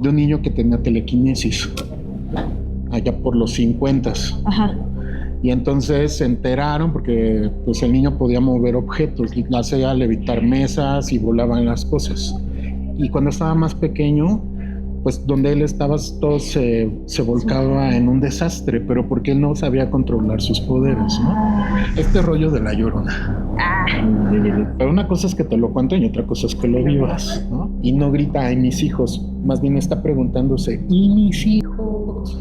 de un niño que tenía telequinesis, allá por los 50s. Ajá. Y entonces se enteraron porque pues el niño podía mover objetos, y hacía levitar mesas y volaban las cosas. Y cuando estaba más pequeño, pues donde él estaba todo se volcaba en un desastre, pero porque él no sabía controlar sus poderes, ¿no? Este rollo de la Llorona. Pero una cosa es que te lo cuenten y otra cosa es que lo vivas, ¿no? Y no grita, ay, mis hijos, más bien está preguntándose, ¿y mis hijos?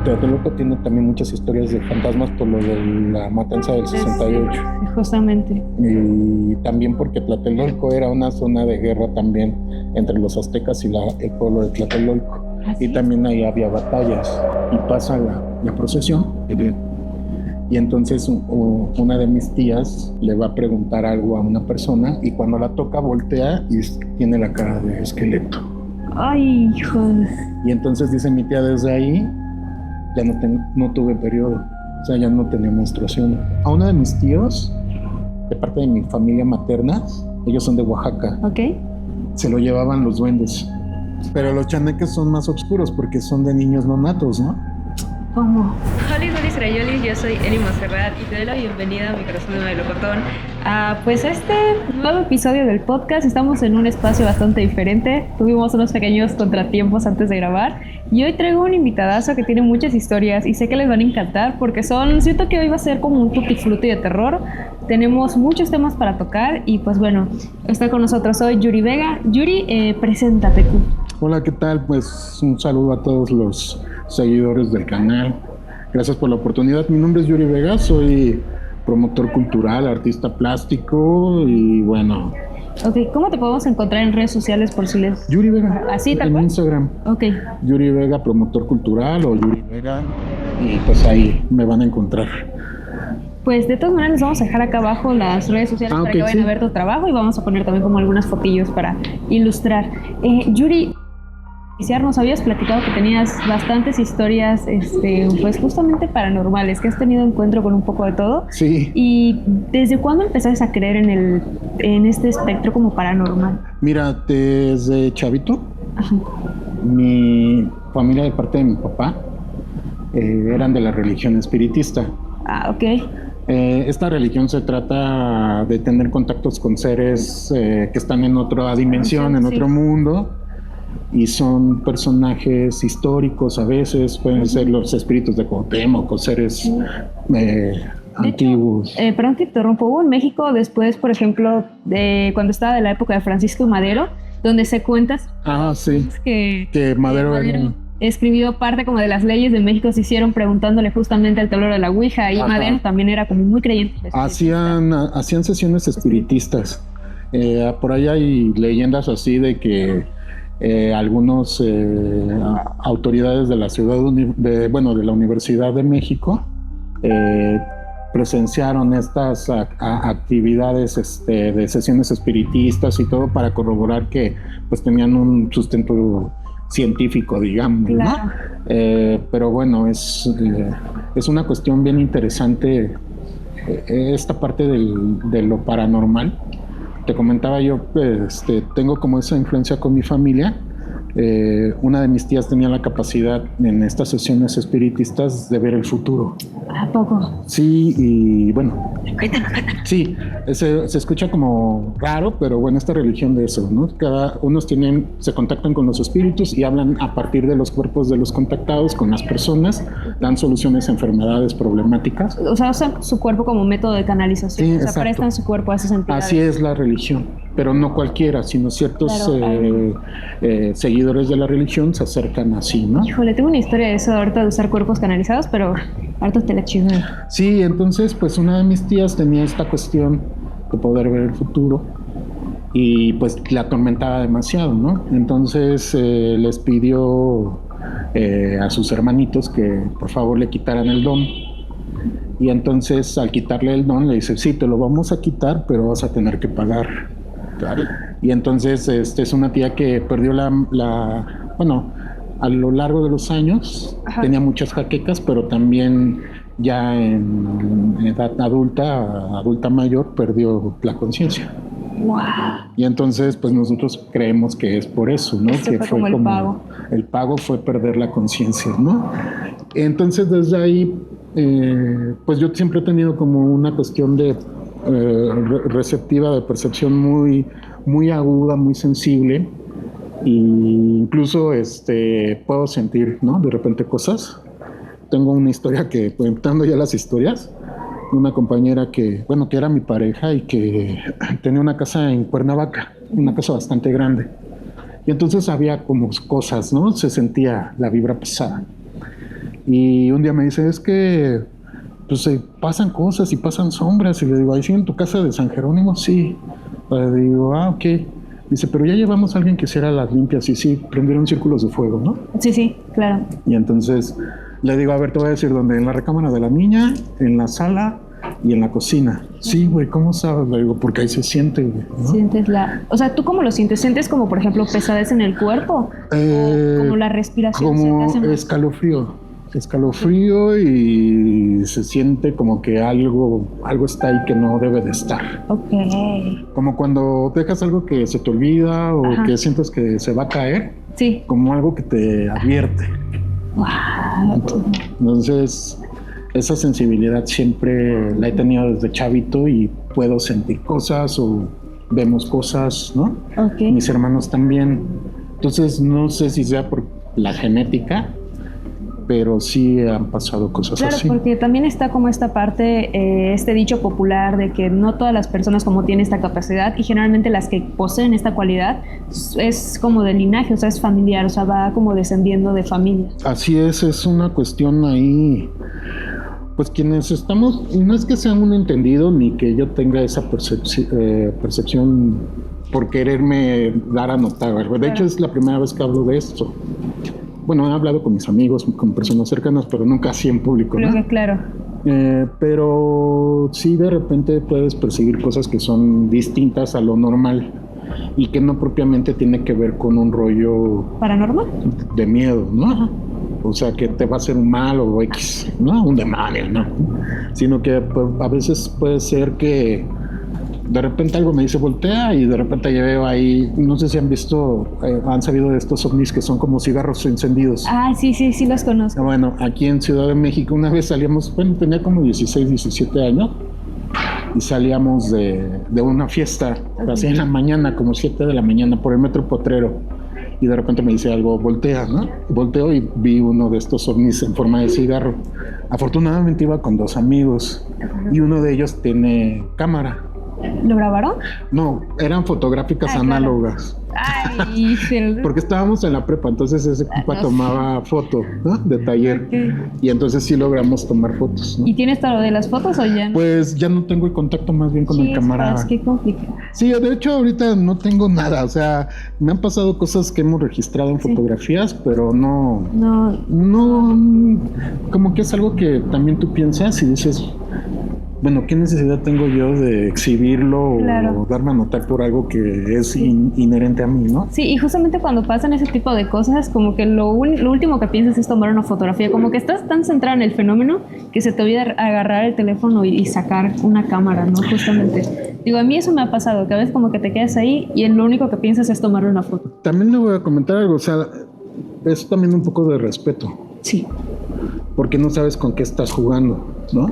Tlatelolco tiene también muchas historias de fantasmas por lo de la matanza del 68. Justamente. Y también porque Tlatelolco era una zona de guerra también entre los aztecas y el pueblo de Tlatelolco. ¿Así? Y también ahí había batallas. Y pasa la procesión. Y entonces una de mis tías le va a preguntar algo a una persona y cuando la toca voltea y tiene la cara de esqueleto. Ay, hijo. Y entonces dice mi tía, desde ahí ya no tuve periodo, o sea, ya no tenía menstruación. A uno de mis tíos, de parte de mi familia materna, ellos son de Oaxaca. Ok. Se lo llevaban los duendes. Pero los chaneques son más oscuros porque son de niños no natos, ¿no? ¿Cómo? Hola, Israeli, yo soy Eli Monserrat y te doy la bienvenida a mi corazón de melocotón. Pues este nuevo episodio del podcast, estamos en un espacio bastante diferente. Tuvimos unos pequeños contratiempos antes de grabar y hoy traigo un invitadazo que tiene muchas historias y sé que les van a encantar porque siento que hoy va a ser como un tutti frutti de terror. Tenemos muchos temas para tocar y pues bueno, está con nosotros hoy Yuri Vega. Yuri, preséntate tú. Hola, ¿qué tal? Pues un saludo a todos los seguidores del canal. Gracias por la oportunidad. Mi nombre es Yuri Vega, soy promotor cultural, artista plástico y bueno. Ok, ¿cómo te podemos encontrar en redes sociales por si les... Yuri Vega. ¿Así tal en cual? Instagram. Ok. Yuri Vega, promotor cultural o Yuri Vega y pues ahí me van a encontrar. Pues de todas maneras les vamos a dejar acá abajo las redes sociales para que vayan a ver tu trabajo y vamos a poner también como algunas fotillos para ilustrar. Yuri, nos habías platicado que tenías bastantes historias, pues justamente paranormales, que has tenido encuentro con un poco de todo. Sí. ¿Y desde cuándo empezaste a creer en este espectro como paranormal? Mira, desde chavito, Ajá. mi familia de parte de mi papá eran de la religión espiritista. Ah, ok. Esta religión se trata de tener contactos con seres que están en otra dimensión, en otro mundo. Y son personajes históricos, a veces pueden ser los espíritus de Cuauhtémoc o seres antiguos. Perdón que te interrumpo. Hubo en México después, por ejemplo, de la época de Francisco Madero, donde se cuenta sí, que Madero escribió parte como de las leyes de México, se hicieron preguntándole justamente al tablero de la Ouija, y Madero también era como muy creyente. Hacían sesiones espiritistas. Por ahí hay leyendas así de que algunos autoridades de la ciudad de la Universidad de México presenciaron estas actividades de sesiones espiritistas y todo para corroborar que pues tenían un sustento científico, digamos, claro. ¿No? Pero bueno, es una cuestión bien interesante esta parte de lo paranormal. Te comentaba yo, tengo como esa influencia con mi familia. Una de mis tías tenía la capacidad en estas sesiones espiritistas de ver el futuro. ¿A poco? Sí, y bueno. Sí, se escucha como raro, pero bueno, esta religión de eso, ¿no? Unos se contactan con los espíritus y hablan a partir de los cuerpos de los contactados con las personas, dan soluciones a enfermedades problemáticas. O sea, usan su cuerpo como método de canalización. Sí, o sea, prestan su cuerpo a esas entidades. Así es la religión, pero no cualquiera, sino ciertos seguidores de la religión se acercan así, ¿no? Híjole, tengo una historia de eso ahorita de usar cuerpos canalizados, pero ahorita te la chisme. Sí, entonces pues una de mis tías tenía esta cuestión de poder ver el futuro y pues la atormentaba demasiado, ¿no? Entonces les pidió a sus hermanitos que por favor le quitaran el don. Y entonces al quitarle el don le dice, sí, te lo vamos a quitar, pero vas a tener que pagar. Claro. Y entonces es una tía que perdió a lo largo de los años. Ajá. Tenía muchas jaquecas, pero también ya en edad adulta mayor, perdió la conciencia. Wow. Y entonces, pues nosotros creemos que es por eso, ¿no? Ese Que fue como el pago. El pago fue perder la conciencia, ¿no? Entonces, desde ahí, pues yo siempre he tenido como una cuestión de receptiva, de percepción muy, muy aguda, muy sensible. Y incluso puedo sentir, ¿no? De repente cosas. Tengo una historia que, contando ya las historias, una compañera que era mi pareja y que tenía una casa en Cuernavaca, una casa bastante grande. Y entonces había como cosas, ¿no? Se sentía la vibra pesada. Y un día me dice, es que pues pasan cosas y pasan sombras. Y le digo, ¿ahí sí en tu casa de San Jerónimo? Sí. Le digo, ok. Dice, pero ya llevamos a alguien que hiciera las limpias. Y sí, prendieron círculos de fuego, ¿no? Sí, claro. Y entonces le digo, a ver, te voy a decir dónde. En la recámara de la niña, en la sala y en la cocina. Sí, güey, ¿cómo sabes? Le digo, porque ahí se siente, güey, ¿no? Sientes o sea, ¿tú cómo lo sientes? ¿Sientes como, por ejemplo, pesadez en el cuerpo? ¿O como la respiración? Como escalofrío y se siente como que algo está ahí que no debe de estar. Ok. Como cuando dejas algo que se te olvida o Ajá. que sientes que se va a caer. Sí. Como algo que te advierte. Wow. Entonces, esa sensibilidad siempre la he tenido desde chavito y puedo sentir cosas o vemos cosas, ¿no? Ok. Mis hermanos también. Entonces, no sé si sea por la genética, pero sí han pasado cosas Claro, así. porque también está como esta parte, este dicho popular de que no todas las personas como tienen esta capacidad y generalmente las que poseen esta cualidad es como de linaje, o sea, es familiar, o sea, va como descendiendo de familia. Así es una cuestión ahí. Pues quienes estamos, no es que sea un entendido ni que yo tenga esa percepción por quererme dar a notar. De Claro. hecho, es la primera vez que hablo de esto. Bueno, he hablado con mis amigos, con personas cercanas, pero nunca así en público, Creo ¿no? que claro. Pero sí, de repente puedes percibir cosas que son distintas a lo normal y que no propiamente tiene que ver con un rollo ¿Paranormal? de miedo, ¿no? Ajá. O sea, que te va a hacer un mal o X, ¿no? Un demonio, ¿no? Sino que pues, a veces puede ser que de repente algo me dice voltea y de repente yo veo ahí, no sé si han visto, han sabido de estos ovnis que son como cigarros encendidos. Ah, sí, los conozco. Bueno, aquí en Ciudad de México una vez salíamos, bueno, tenía como 16, 17 años y salíamos de una fiesta, así en la mañana, como 7 de la mañana, por el Metro Potrero. Y de repente me dice algo, voltea, ¿no? Volteo y vi uno de estos ovnis en forma de cigarro. Afortunadamente iba con 2 amigos y uno de ellos tiene cámara. ¿Lo grabaron? No, eran fotográficas análogas. Ay, Porque estábamos en la prepa, entonces ese compa tomaba foto, ¿no? De taller. Okay. Y entonces sí logramos tomar fotos, ¿no? ¿Y tienes todo lo de las fotos o ya no? Pues ya no tengo el contacto más bien con el camarada. Qué complicado. Sí, de hecho ahorita no tengo nada, o sea, me han pasado cosas que hemos registrado en fotografías, pero no, como que es algo que también tú piensas y dices, bueno, ¿qué necesidad tengo yo de exhibirlo o darme a notar por algo que es inherente a mí, ¿no? Sí, y justamente cuando pasan ese tipo de cosas, como que lo último que piensas es tomar una fotografía, como que estás tan centrado en el fenómeno que se te olvida agarrar el teléfono y sacar una cámara, ¿no? Justamente. Digo, a mí eso me ha pasado, que a veces como que te quedas ahí y lo único que piensas es tomarle una foto. También le voy a comentar algo, o sea, es también un poco de respeto. Sí. Porque no sabes con qué estás jugando, ¿no?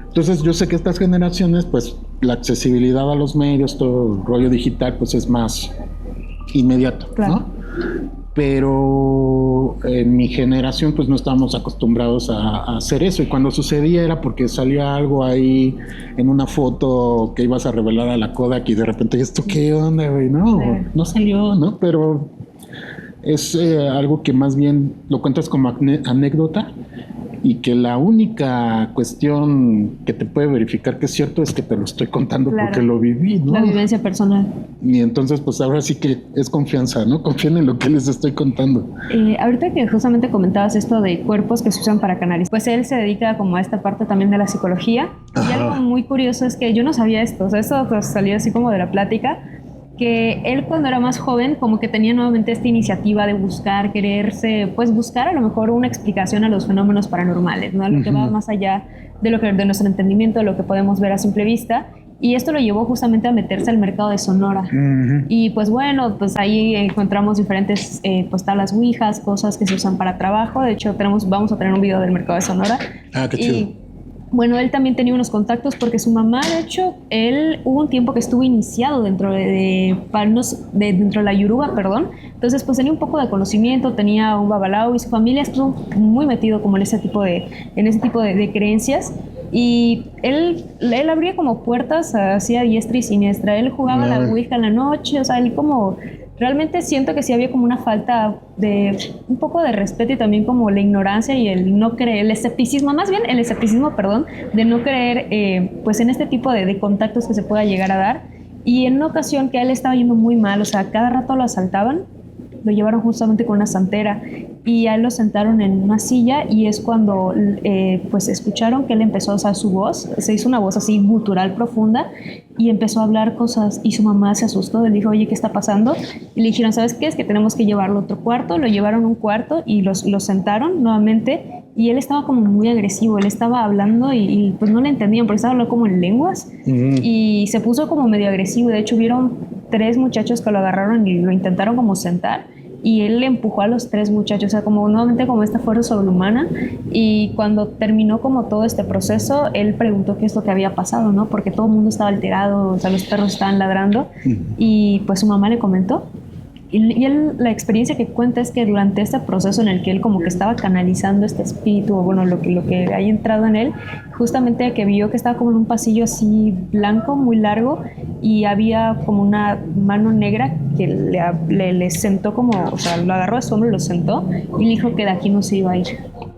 Entonces yo sé que estas generaciones, pues la accesibilidad a los medios, todo el rollo digital, pues es más inmediato, claro, ¿no? Pero en mi generación pues no estábamos acostumbrados a hacer eso y cuando sucedía era porque salía algo ahí en una foto que ibas a revelar a la Kodak y de repente ¿esto qué onda, güey? No salió, ¿no? Pero es algo que más bien lo cuentas como anécdota y que la única cuestión que te puede verificar que es cierto es que te lo estoy contando porque lo viví, ¿no? La vivencia personal. Y entonces pues ahora sí que es confianza, ¿no? Confíen en lo que les estoy contando. Ahorita que justamente comentabas esto de cuerpos que se usan para canalizar, pues él se dedica como a esta parte también de la psicología. Ajá. Y algo muy curioso es que yo no sabía esto, o sea, esto pues, salió así como de la plática, que él cuando era más joven como que tenía nuevamente esta iniciativa de buscar, quererse, pues buscar a lo mejor una explicación a los fenómenos paranormales, ¿no? A lo que va más allá de lo que de nuestro entendimiento, de lo que podemos ver a simple vista. y esto lo llevó justamente a meterse al mercado de Sonora. Y pues bueno, pues ahí encontramos diferentes pues tablas ouijas, cosas que se usan para trabajo. De hecho vamos a tener un video del mercado de Sonora. Qué chido. Y bueno, él también tenía unos contactos porque su mamá, de hecho, él hubo un tiempo que estuvo iniciado dentro dentro de la Yoruba, perdón. Entonces, pues tenía un poco de conocimiento, tenía un babalao y su familia estuvo muy metido como en ese tipo de creencias. Y él abría como puertas hacia diestra y siniestra. Él jugaba la ouija en la noche, o sea, él como... Realmente siento que sí había como una falta de un poco de respeto y también como la ignorancia y el no creer, el escepticismo, perdón, de no creer pues en este tipo de contactos que se pueda llegar a dar. Y en una ocasión que a él estaba yendo muy mal, o sea, cada rato lo asaltaban, lo llevaron justamente con una santera y a él lo sentaron en una silla y es cuando pues escucharon que él empezó a usar su voz, se hizo una voz así gutural profunda y empezó a hablar cosas y su mamá se asustó, le dijo, oye, ¿qué está pasando? Y le dijeron, ¿sabes qué? Es que tenemos que llevarlo a otro cuarto, lo llevaron a un cuarto y lo sentaron nuevamente y él estaba como muy agresivo, él estaba hablando y pues no le entendían porque estaba hablando como en lenguas y se puso como medio agresivo, de hecho vieron 3 muchachos que lo agarraron y lo intentaron como sentar y él le empujó a los 3 muchachos, o sea, como nuevamente como esta fuerza sobrehumana y cuando terminó como todo este proceso, él preguntó qué es lo que había pasado, ¿no? Porque todo el mundo estaba alterado, o sea, los perros estaban ladrando y pues su mamá le comentó. Y él, la experiencia que cuenta es que durante este proceso en el que él como que estaba canalizando este espíritu, o bueno, lo que haya entrado en él, justamente que vio que estaba como en un pasillo así blanco, muy largo, y había como una mano negra que le sentó como, o sea, lo agarró de su hombro y lo sentó, y le dijo que de aquí no se iba a ir.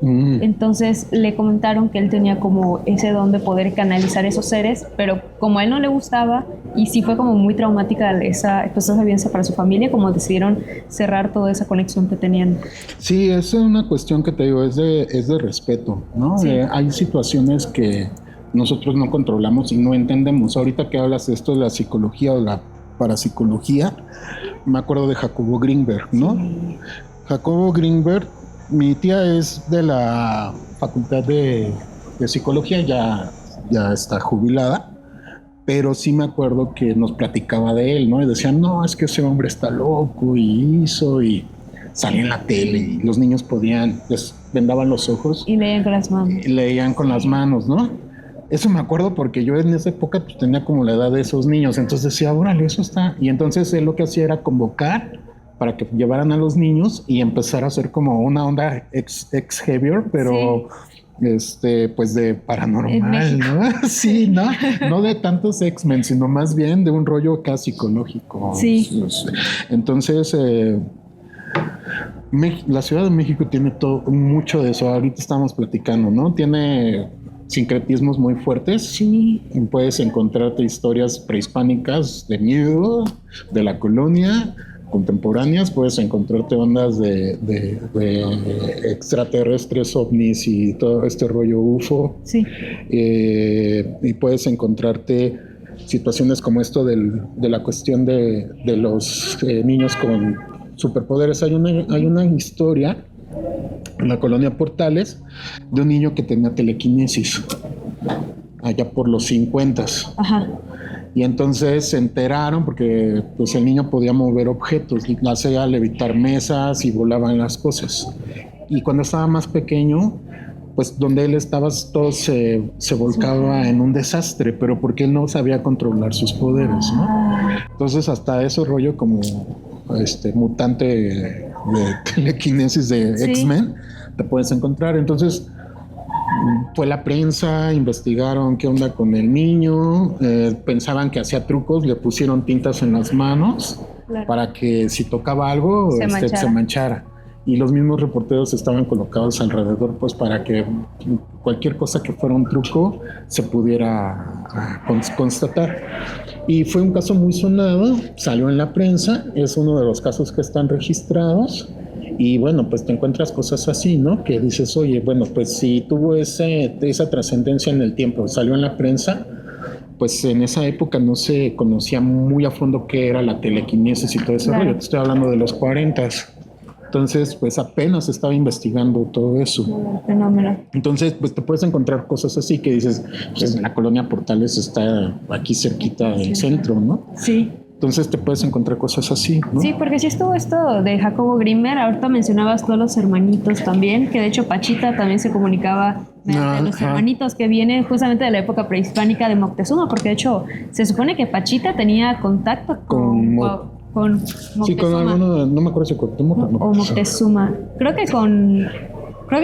Entonces le comentaron que él tenía como ese don de poder canalizar esos seres, pero como a él no le gustaba y sí fue como muy traumática esa vivencia para su familia, como decidieron cerrar toda esa conexión que tenían. Sí, es una cuestión que te digo, es de respeto, ¿no? Sí. Hay situaciones que nosotros no controlamos y no entendemos. Ahorita que hablas de esto de la psicología o la parapsicología, me acuerdo de Jacobo Greenberg, ¿no? Sí. Jacobo Greenberg, mi tía es de la facultad de psicología, ya está jubilada, pero sí me acuerdo que nos platicaba de él, ¿no? Y decían, no, es que ese hombre está loco y salía en la tele y los niños les vendaban los ojos. Y leían con las manos. Y leían con las manos, ¿no? Eso me acuerdo porque yo en esa época pues, tenía como la edad de esos niños, entonces decía, órale, eso está. Y entonces él lo que hacía era convocar para que llevaran a los niños y empezar a hacer como una onda ex-heavier, pero pues de paranormal, ¿no? Sí, no de tantos X-Men, sino más bien de un rollo casi psicológico. Sí. Entonces, la Ciudad de México tiene mucho de eso. Ahorita estamos platicando, ¿no? Tiene sincretismos muy fuertes. Sí. Puedes encontrarte historias prehispánicas de miedo, de la colonia, contemporáneas, puedes encontrarte ondas de extraterrestres, ovnis y todo este rollo UFO. Sí. Y puedes encontrarte situaciones como esto de la cuestión de los niños con superpoderes. Hay una historia en la colonia Portales de un niño que tenía telequinesis allá por los 50s. Ajá. Y entonces se enteraron porque pues el niño podía mover objetos, hacía levitar mesas y volaban las cosas. Y cuando estaba más pequeño, pues donde él estaba todo se volcaba en un desastre, pero porque él no sabía controlar sus poderes, ¿no? Entonces hasta ese rollo como mutante de telequinesis de X-Men te puedes encontrar. Entonces fue la prensa, investigaron qué onda con el niño, pensaban que hacía trucos, le pusieron tintas en las manos para que si tocaba algo se manchara. Y los mismos reporteros estaban colocados alrededor pues para que cualquier cosa que fuera un truco se pudiera constatar. Y fue un caso muy sonado, salió en la prensa, es uno de los casos que están registrados. Y bueno, pues te encuentras cosas así, ¿no? Que dices, oye, bueno, pues si tuvo esa trascendencia en el tiempo, salió en la prensa, pues en esa época no se conocía muy a fondo qué era la telequinesis y todo ese rollo. Te estoy hablando de los 40s. Entonces, pues apenas estaba investigando todo eso. Fenómeno. Entonces, pues te puedes encontrar cosas así que dices, pues la colonia Portales está aquí cerquita del centro, ¿no? Sí. Entonces te puedes encontrar cosas así, ¿no? Sí, porque sí estuvo esto de Jacobo Grimmer. Ahorita mencionabas todos los hermanitos también, que de hecho Pachita también se comunicaba mediante los hermanitos que vienen justamente de la época prehispánica de Moctezuma, porque de hecho se supone que Pachita tenía contacto con Moctezuma. Sí, con alguno, no me acuerdo si Cuauhtémoc o Moctezuma. Creo que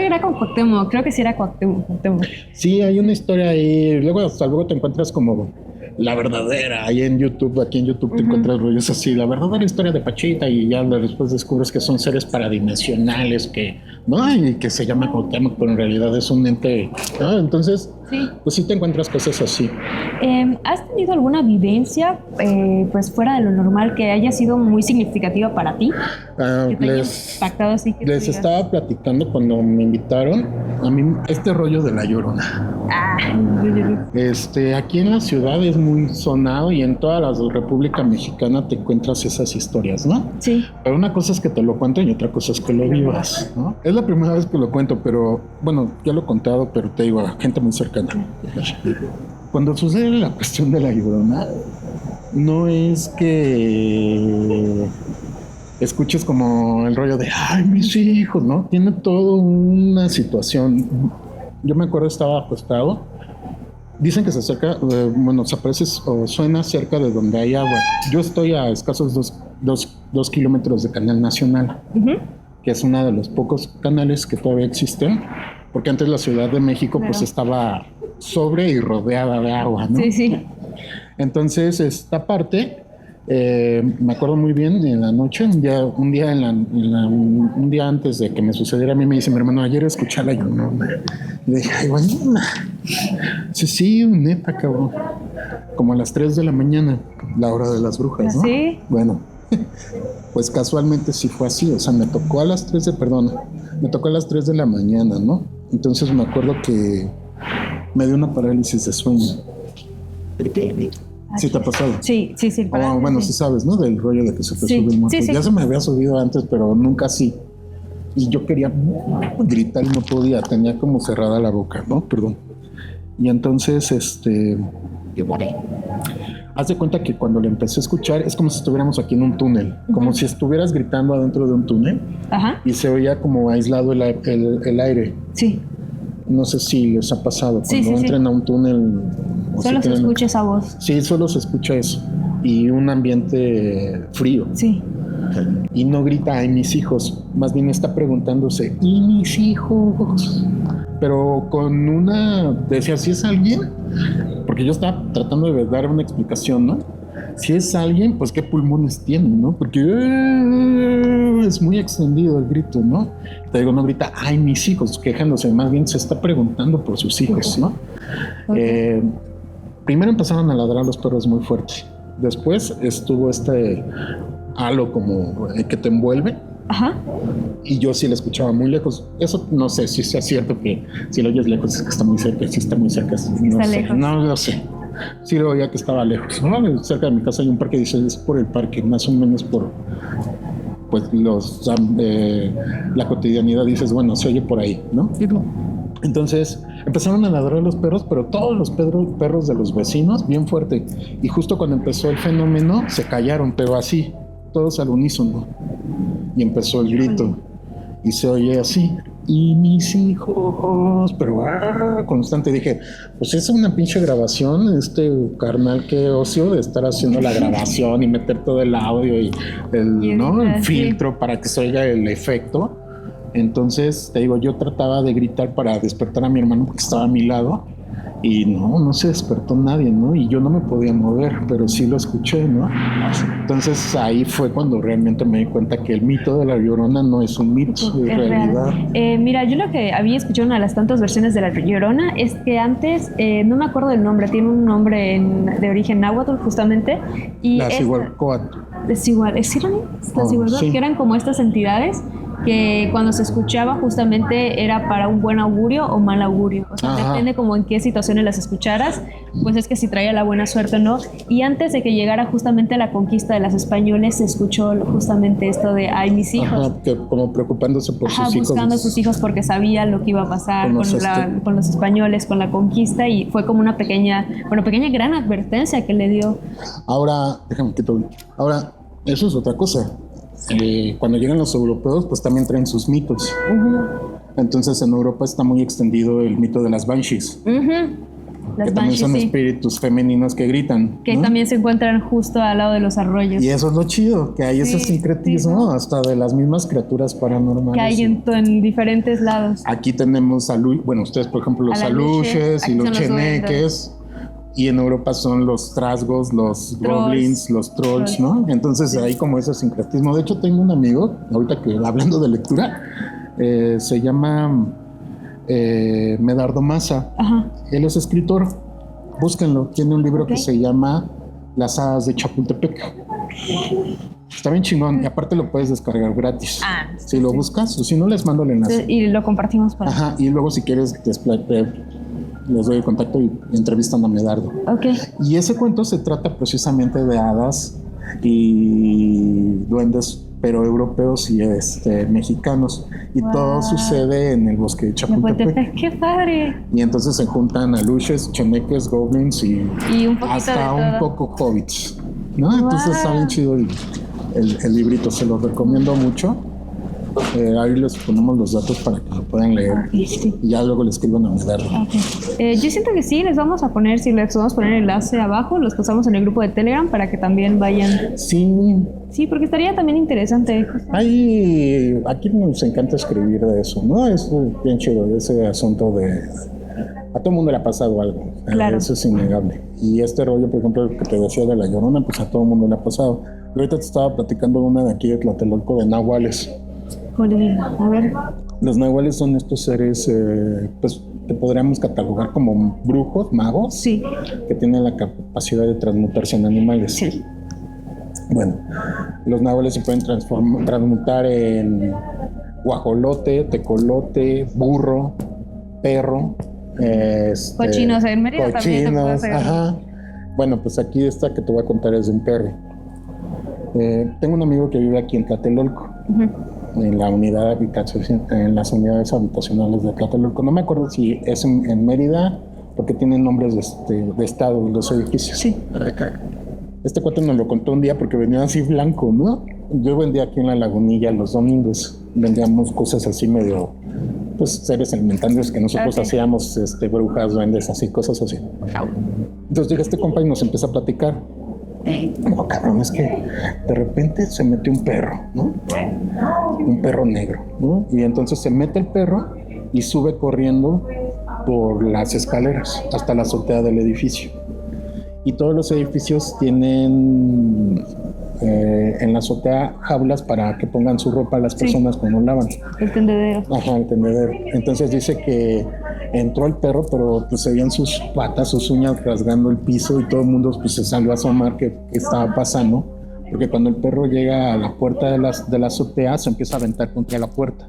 era con Cuauhtémoc, creo que sí era Cuauhtémoc. Sí, hay una historia ahí, luego hasta luego te encuentras como la verdadera, ahí en YouTube, aquí en YouTube te encuentras rollos así, la verdadera historia de Pachita, y ya después descubres que son seres paradimensionales, que no, y que se llama Cuauhtémoc, pero en realidad es un ente, ¿no? Entonces, sí, pues sí te encuentras cosas así. ¿Has tenido alguna vivencia, pues fuera de lo normal, que haya sido muy significativa para ti? Que te haya impactado así, que les estaba platicando cuando me invitaron, a mí este rollo de La Llorona. Aquí en la ciudad es muy sonado, y en toda la República Mexicana te encuentras esas historias, ¿no? Sí. Pero una cosa es que te lo cuento y otra cosa es que lo vivas, ¿no? Es la primera vez que lo cuento, pero bueno, ya lo he contado, pero te digo, a gente muy cercana. Cuando sucede la cuestión de La Llorona, no es que escuches como el rollo de ay, mis hijos, ¿no? Tiene toda una situación. Yo me acuerdo, estaba acostado. Dicen que se acerca, se aparece o suena cerca de donde hay agua. Yo estoy a escasos 2 kilómetros de Canal Nacional, que es uno de los pocos canales que todavía existen, porque antes la Ciudad de México pues estaba sobre y rodeada de agua, ¿no? Sí. Entonces esta parte, me acuerdo muy bien, en la noche, un día antes de que me sucediera a mí, me dice mi hermano, ayer escuché a La Llorona. Le dije, ay, bueno, sí, neta, cabrón. Como a las 3 de la mañana, la hora de las brujas, ¿no? Sí. Bueno, pues casualmente sí fue así, o sea, me tocó a las 3 de la mañana, ¿no? Entonces me acuerdo que me dio una parálisis de sueño. ¿Sí te ha pasado? Sí. Bueno, sí sabes, ¿no? Del rollo de que se te sube el muerto. Ya se me había subido antes, pero nunca así. Y yo quería gritar y no podía, tenía como cerrada la boca, ¿no? Perdón. Y entonces, haz de cuenta que cuando le empecé a escuchar, es como si estuviéramos aquí en un túnel, como si estuvieras gritando adentro de un túnel. Ajá. Y se oía como aislado el aire. Sí. No sé si les ha pasado, cuando entran a un túnel. Solo se escucha esa voz. Sí, solo se escucha eso. Y un ambiente frío. Sí. Y no grita, ay, mis hijos. Más bien está preguntándose, ¿y mis hijos? Pero con decía, ¿si es alguien? Porque yo estaba tratando de dar una explicación, ¿no? Si es alguien, pues qué pulmones tiene, ¿no? Porque es muy extendido el grito, ¿no? Te digo, no grita, ay, mis hijos, quejándose, más bien se está preguntando por sus hijos, ¿no? Okay. Primero empezaron a ladrar los perros muy fuerte. Después estuvo halo como que te envuelve. Ajá. Y yo sí la escuchaba muy lejos. Eso no sé si sea cierto, que si lo oyes lejos es que está muy cerca. Si está muy cerca, no sé. Lejos. No lo sé. Sí lo oía que estaba lejos, ¿no? Cerca de mi casa hay un parque, dice, es por el parque, más o menos por pues la cotidianidad, dices, bueno, se oye por ahí, ¿no? Sí. Entonces empezaron a ladrar los perros, pero todos los perros de los vecinos bien fuerte, y justo cuando empezó el fenómeno se callaron, pero así, todos al unísono, y empezó el grito y se oye así, y mis hijos, pero constante. Dije, pues es una pinche grabación, carnal, qué ocio de estar haciendo la grabación y meter todo el audio y el filtro para que se oiga el efecto. Entonces, te digo, yo trataba de gritar para despertar a mi hermano porque estaba a mi lado, y no se despertó nadie, ¿no? Y yo no me podía mover, pero sí lo escuché, ¿no? Entonces ahí fue cuando realmente me di cuenta que el mito de La Llorona no es un mito, es realidad. Mira, yo lo que había escuchado, una de las tantas versiones de La Llorona, es que antes, no me acuerdo del nombre, tiene un nombre de origen náhuatl justamente. Y la Cihualcóatl. Que eran como estas entidades que cuando se escuchaba justamente era para un buen augurio o mal augurio. O sea, depende como en qué situaciones las escucharas, pues es que si traía la buena suerte o no. Y antes de que llegara justamente la conquista de los españoles, se escuchó justamente esto de "ay, mis hijos". Que como preocupándose por sus hijos. Buscando a sus hijos porque sabía lo que iba a pasar con los españoles, con la conquista, y fue como una pequeña gran advertencia que le dio. Ahora, déjame quitar. Ahora, eso es otra cosa. Cuando llegan los europeos, pues también traen sus mitos. Entonces en Europa está muy extendido el mito de las banshees. Que también son espíritus femeninos que gritan. Que también se encuentran justo al lado de los arroyos. Y eso es lo chido, que hay ese sincretismo hasta de las mismas criaturas paranormales. Que hay en diferentes lados. Aquí tenemos ustedes por ejemplo los aluches y los cheneques. Y en Europa son los trasgos, los goblins, los trolls, ¿no? Entonces hay como ese sincretismo. De hecho, tengo un amigo, ahorita que hablando de lectura, se llama Medardo Massa. Él es escritor. Búsquenlo. Tiene un libro que se llama Las hadas de Chapultepec. Está bien chingón. Y aparte lo puedes descargar gratis. Si lo buscas, o si no, les mando el enlace. Y lo compartimos para... Y luego si quieres les doy el contacto y entrevistan a Medardo. Y ese cuento se trata precisamente de hadas y duendes, pero europeos y mexicanos. Y todo sucede en el bosque de Chapultepec. ¡Qué padre! Y entonces se juntan aluches, cheneques, goblins y un hasta un poco hobbits, ¿no? Entonces está bien chido el librito, se lo recomiendo mucho. Ahí les ponemos los datos para que lo puedan leer. Y ya luego les escriban a Medardo. Yo siento que sí, les vamos a poner el enlace abajo, los pasamos en el grupo de Telegram para que también vayan. Sí, porque estaría también interesante. Aquí nos encanta escribir de eso, ¿no? Es bien chido ese asunto de... A todo el mundo le ha pasado algo. Claro. Eso es innegable. Y este rollo, por ejemplo, que te decía de La Llorona, pues a todo el mundo le ha pasado. Ahorita te estaba platicando una de aquí de Tlatelolco de nahuales. A ver. Los nahuales son estos seres, pues que podríamos catalogar como brujos, magos, que tienen la capacidad de transmutarse en animales. Bueno, los nahuales se pueden transmutar en guajolote, tecolote, burro, perro, cochinos. En Mérida también se puede hacer. Bueno, pues aquí esta que te voy a contar es de un perro. Tengo un amigo que vive aquí en Tlatelolco. En la unidad de habitación, en las unidades habitacionales de Tlatelolco. No me acuerdo si es en Mérida, porque tienen nombres de estado los edificios. Este cuate nos lo contó un día porque venía así blanco, ¿no? Yo vendía aquí en la Lagunilla los domingos. Vendíamos cosas así medio, pues seres alimentarios que nosotros hacíamos, brujas, duendes, así, cosas así. Entonces llega este compa y nos empieza a platicar. No, cabrón, es que de repente se mete un perro, ¿no? Un perro negro, ¿no? Y entonces se mete el perro y sube corriendo por las escaleras hasta la azotea del edificio. Y todos los edificios tienen en la azotea jaulas para que pongan su ropa a las personas cuando lavan. El tendedero. El tendedero. Entonces dice que entró el perro, pero pues se veían sus patas, sus uñas rasgando el piso y todo el mundo pues se salió a asomar qué estaba pasando, porque cuando el perro llega a la puerta de la azotea se empieza a aventar contra la puerta,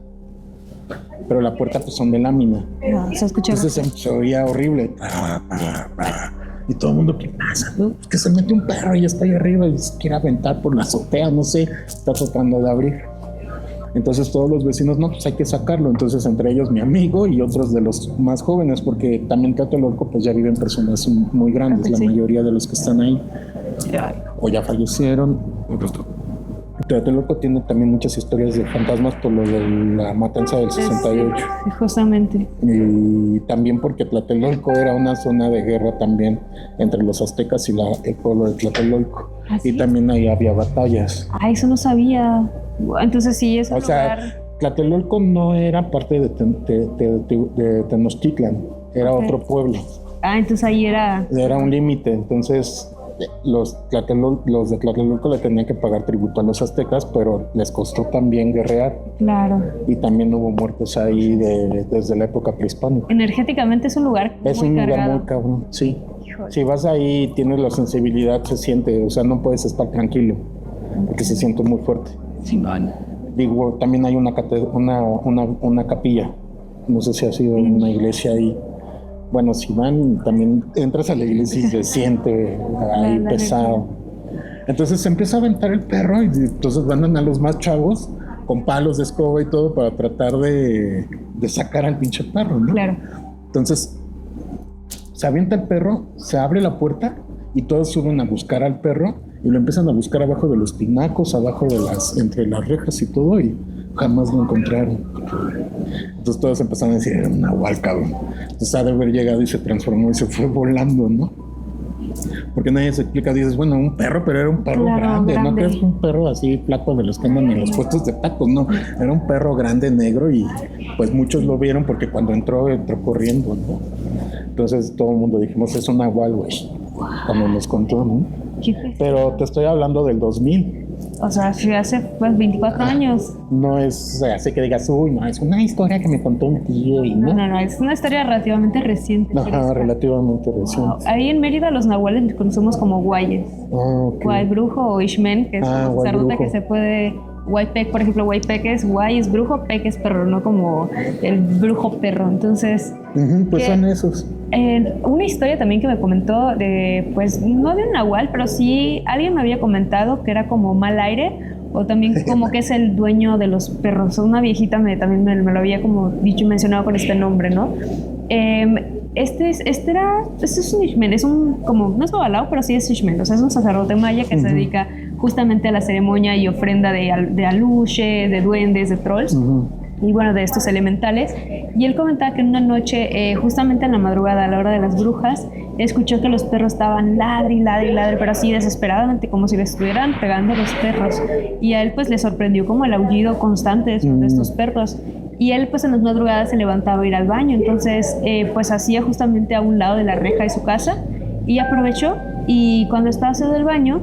pero la puerta pues son de lámina. Se escuchaba. Entonces se oía horrible. Y todo el mundo, ¿qué pasa? ¿No? Es que se mete un perro y está ahí arriba y se quiere aventar por la azotea, no sé, está tratando de abrir. Entonces todos los vecinos, no, pues hay que sacarlo. Entonces entre ellos mi amigo y otros de los más jóvenes, porque también Tlatelolco pues ya viven personas muy grandes, la mayoría de los que están ahí o ya fallecieron. Tlatelolco tiene también muchas historias de fantasmas por lo de la matanza del 68. Sí, justamente. Y también porque Tlatelolco era una zona de guerra también entre los aztecas y el pueblo de Tlatelolco. Y también ahí había batallas. Eso no sabía. Entonces sí, es un lugar... Tlatelolco no era parte de Tenochtitlan, era otro pueblo. Entonces ahí era un límite. Entonces los de Tlatelolco le tenían que pagar tributo a los aztecas, pero les costó también guerrear. Claro. Y también hubo muertos ahí desde la época prehispánica. Energéticamente es un lugar lugar muy cabrón, sí. Híjole. Si vas ahí, tienes la sensibilidad, se siente, o sea, no puedes estar tranquilo, porque se siente muy fuerte. Sí, man. Digo, también hay una capilla. No sé si ha sido una iglesia ahí. Bueno, si van, también entras a la iglesia y se siente ahí pesado. Entonces se empieza a aventar el perro y entonces mandan a los más chavos con palos de escoba y todo para tratar de sacar al pinche perro, ¿no? Claro. Entonces se avienta el perro, se abre la puerta y todos suben a buscar al perro y lo empiezan a buscar abajo de los tinacos, entre las rejas y todo, y jamás lo encontraron. Entonces todos empezaron a decir, era un nahual, cabrón. Entonces ha de haber llegado y se transformó y se fue volando, ¿no? Porque nadie se explica, dices, bueno, un perro, pero era un perro grande, ¿no? Que es un perro así flaco de los que andan en los puestos de tacos, no, era un perro grande, negro, y pues muchos lo vieron porque cuando entró corriendo, ¿no? Entonces todo el mundo dijimos, es un nahual, güey, cuando nos contó, ¿no? Pero te estoy hablando del 2000. O sea, si hace pues 24 años. No es así que digas, uy, no, es una historia que me contó un tío y no. No, es una historia relativamente reciente. Ajá, relativamente reciente. Wow. Ahí en Mérida los nahuales los conocemos como guayes. Okay. Guay brujo o Ishmen, que es un sacerdote que se puede... Guaypec, por ejemplo, Guaypec es guay, es brujo, pec es perro, no como el brujo perro. Entonces... pues son esos. Una historia también que me comentó de, pues, no de un nahual, pero sí alguien me había comentado que era como mal aire, o también como que es el dueño de los perros. Una viejita también me lo había como dicho y mencionado con este nombre, ¿no? Este es un Ishmen, no es babalao, pero sí es Ishmen, o sea, es un sacerdote maya que se dedica justamente a la ceremonia y ofrenda de aluche, de duendes, de trolls. Y bueno, de estos elementales. Y él comentaba que en una noche, justamente en la madrugada, a la hora de las brujas, escuchó que los perros estaban ladre, pero así desesperadamente, como si le estuvieran pegando los perros. Y a él pues le sorprendió como el aullido constante de estos perros. Y él pues en las madrugadas se levantaba a ir al baño. Entonces pues hacía justamente a un lado de la reja de su casa y aprovechó. Y cuando estaba haciendo el baño,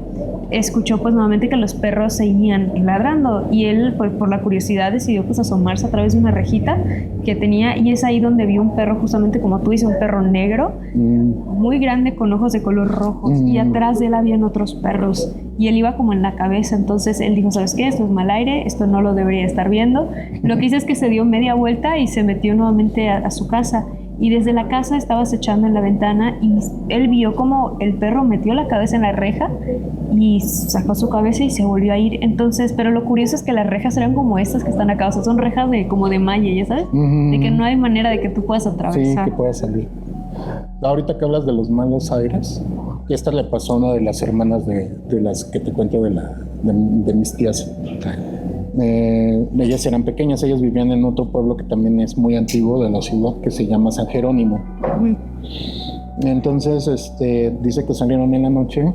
escuchó pues nuevamente que los perros seguían ladrando y él pues, por la curiosidad decidió pues asomarse a través de una rejita que tenía, y es ahí donde vio un perro, justamente como tú dices, un perro negro muy grande con ojos de color rojos, y atrás de él habían otros perros y él iba como en la cabeza. Entonces él dijo, ¿sabes qué? Esto es mal aire, esto no lo debería estar viendo. Lo que hizo es que se dio media vuelta y se metió nuevamente a su casa. Y desde la casa estaba acechando en la ventana y él vio como el perro metió la cabeza en la reja y sacó su cabeza y se volvió a ir. Entonces, pero lo curioso es que las rejas eran como estas que están acá, o sea, son rejas como de malla, ¿ya sabes? De que no hay manera de que tú puedas atravesar. Sí, que puedas salir. Ahorita que hablas de los malos aires, esta le pasó a una de las hermanas de las que te cuento de mis tías. Ellas eran pequeñas, ellas vivían en otro pueblo que también es muy antiguo de la ciudad, que se llama San Jerónimo. Entonces dice que salieron en la noche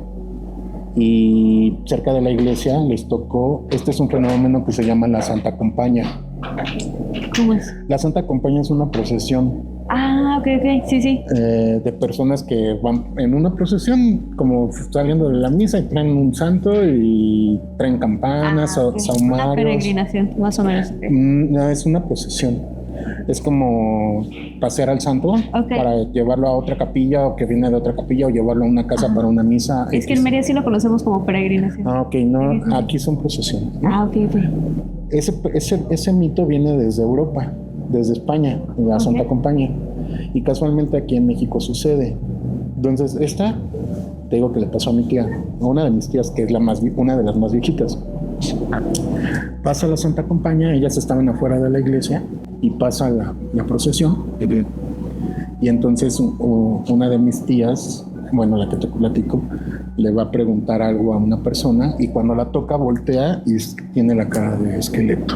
y cerca de la iglesia les tocó, este es un fenómeno que se llama la Santa Compaña. ¿Cómo es? La Santa Compaña es una procesión. Ok, sí. De personas que van en una procesión como saliendo de la misa y traen un santo y traen campanas, sahumarios. Una peregrinación, más o menos. No, es una procesión. Es como pasear al santo para llevarlo a otra capilla, o que viene de otra capilla, o llevarlo a una casa para una misa. Es que en Mérida sí lo conocemos como peregrinación. Ok, no, aquí son procesiones, ¿no? Ok. Ese mito viene desde Europa, desde España, la Santa Compañía, y casualmente aquí en México sucede. Entonces te digo que le pasó a mi tía, a una de mis tías, que es una de las más viejitas. Pasa la Santa Compañía, ellas estaban afuera de la iglesia y pasa la procesión, y entonces una de mis tías, bueno, la que te platico, le va a preguntar algo a una persona, y cuando la toca voltea y tiene la cara de esqueleto.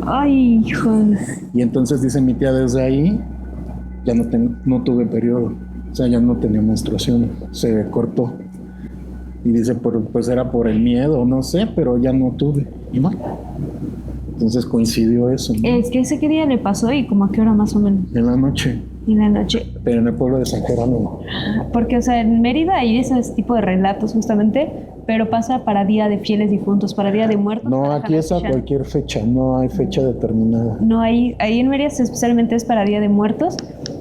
Ay, joder. Y entonces dice mi tía, desde ahí ya no tuve periodo, o sea, ya no tenía menstruación, se cortó. Y dice, pues era por el miedo, no sé, pero ya no tuve. Y bueno, entonces coincidió eso, ¿no? Es que ese qué día le pasó y como a qué hora más o menos. En la noche. En la noche. Pero en el pueblo de San Jerónimo. Porque, o sea, en Mérida hay ese tipo de relatos justamente, pero pasa para Día de Fieles Difuntos, para Día de Muertos. No, aquí es a cualquier fecha, no hay fecha determinada. No hay, ahí en Mérida especialmente es para Día de Muertos,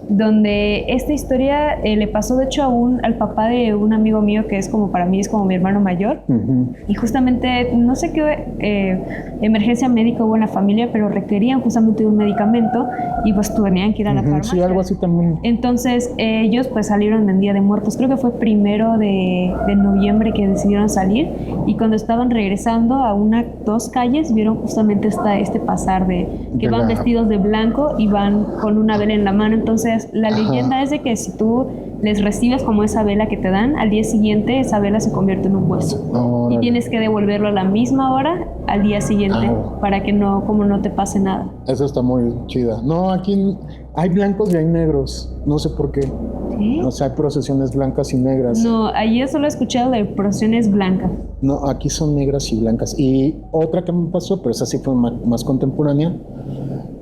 donde esta historia le pasó de hecho al papá de un amigo mío que es como para mí, es como mi hermano mayor. Y justamente, no sé qué emergencia médica hubo en la familia, pero requerían justamente un medicamento y pues tenían que ir a la farmacia. Sí, algo así también. Entonces ellos pues salieron en Día de Muertos, creo que fue 1 de noviembre que decidieron salir, y cuando estaban regresando a 2 calles vieron justamente este pasar que van vestidos de blanco y van con una vela en la mano. Entonces la leyenda es de que si tú les recibes como esa vela que te dan, al día siguiente esa vela se convierte en un hueso y tienes que devolverlo a la misma hora al día siguiente para que no te pase nada. Eso está muy chida. No, aquí hay blancos y hay negros, no sé por qué. ¿Sí? O sea, hay procesiones blancas y negras. No, ahí yo solo he escuchado de procesiones blancas. No, aquí son negras y blancas. Y otra que me pasó, pero esa sí fue más contemporánea,